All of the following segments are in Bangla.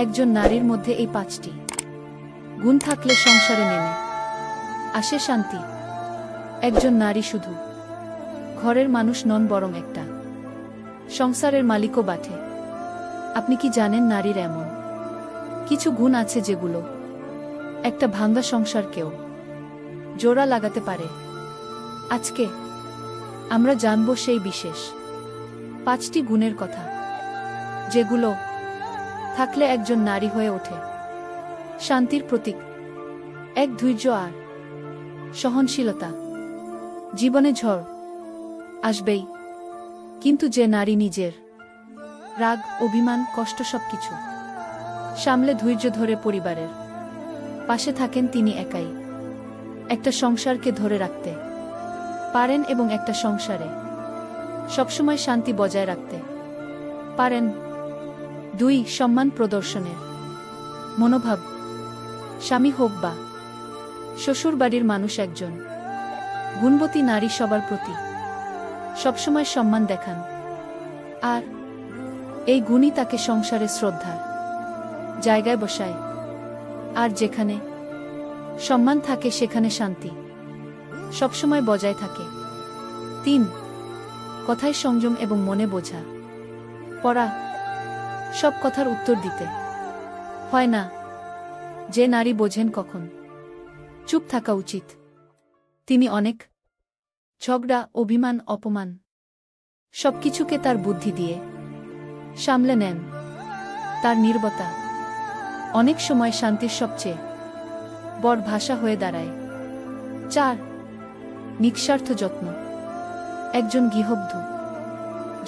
একজন নারীর মধ্যে এই 5টি গুণ থাকলে সংসারে নেমে আসে শান্তি। একজন নারী শুধু ঘরের মানুষ নন, বরং একটা সংসারের মালিকও বাঠে। আপনি কি জানেন, নারীর এমন কিছু গুণ আছে যেগুলো একটা ভাঙ্গা সংসারকেও জোড়া লাগাতে পারে? আজকে আমরা জানব সেই বিশেষ 5টি গুণের কথা, যেগুলো থাকলে একজন নারী হয়ে ওঠে শান্তির প্রতীক। 1. ধৈর্য আর সহনশীলতা। জীবনে ঝড় আসবেই, কিন্তু যে নারী নিজের রাগ, অভিমান, কষ্ট সবকিছু সামলে ধৈর্য ধরে পরিবারের পাশে থাকেন, তিনি একাই একটা সংসারকে ধরে রাখতে পারেন এবং একটা সংসারে সবসময় শান্তি বজায় রাখতে পারেন। 2. সম্মান প্রদর্শনের মনোভাব। স্বামী হোক বা শ্বশুরবাড়ির মানুষ, একজন গুণবতী নারী সবার প্রতি সবসময় সম্মান দেখান, আর এই গুণই তাকে সংসারে শ্রদ্ধার জায়গায় বসায়। আর যেখানে সম্মান থাকে সেখানে শান্তি সবসময় বজায় থাকে। 3. কথায় সংযম এবং মনে বোঝা পড়া। সব কথার উত্তর দিতে হয় না। যে নারী বোঝেন কখন চুপ থাকা উচিত, তিনি অনেক ঝগড়া, অভিমান, অপমান সবকিছুকে তার বুদ্ধি দিয়ে সামলে নেন। তার নীরবতা অনেক সময় শান্তির সবচেয়ে বড় ভাষা হয়ে দাঁড়ায়। 4. নিঃস্বার্থ যত্ন। একজন গৃহবধূ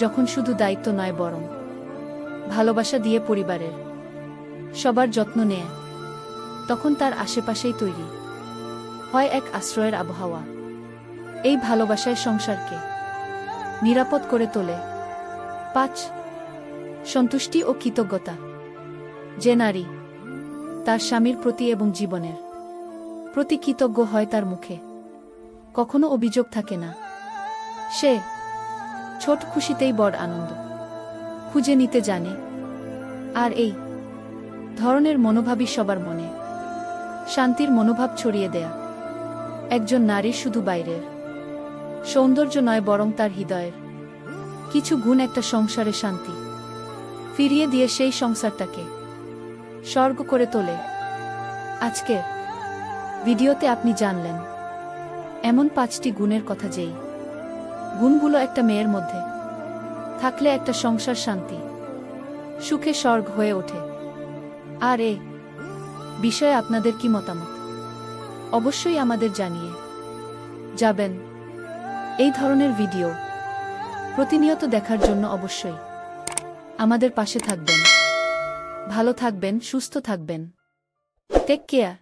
যখন শুধু দায়িত্ব নয়, বরং ভালোবাসা দিয়ে পরিবারের সবার যত্ন নেয়, তখন তার আশেপাশেই তৈরি হয় এক আশ্রয়ের আবহাওয়া। এই ভালোবাসায় সংসারকে নিরাপদ করে তোলে। 5. সন্তুষ্টি ও কৃতজ্ঞতা। যে নারী তার স্বামীর প্রতি এবং জীবনের প্রতি কৃতজ্ঞ হয়, তার মুখে কখনো অভিযোগ থাকে না। সে ছোট খুশিতেই বড় আনন্দ খুঁজে নিতে জানে, আর এই ধরনের মনোভাবই সবার মনে শান্তির মনোভাব ছড়িয়ে দেয়া। একজন নারীর শুধু বাইরের সৌন্দর্য নয়, বরং তার হৃদয়ের কিছু গুণ একটা সংসারে শান্তি ফিরিয়ে দিয়ে সেই সংসারটাকে স্বর্গ করে তোলে। আজকের ভিডিওতে আপনি জানলেন এমন 5টি গুণের কথা, যেই গুণগুলো একটা মেয়ের মধ্যে থাকলে একটা সংসার শান্তি সুখে স্বর্গ হয়ে ওঠে। আর এ বিষয়ে আপনাদের কি মতামত, অবশ্যই আমাদের জানিয়ে যাবেন। এই ধরনের ভিডিও প্রতিনিয়ত দেখার জন্য অবশ্যই আমাদের পাশে থাকবেন। ভালো থাকবেন, সুস্থ থাকবেন। Take care.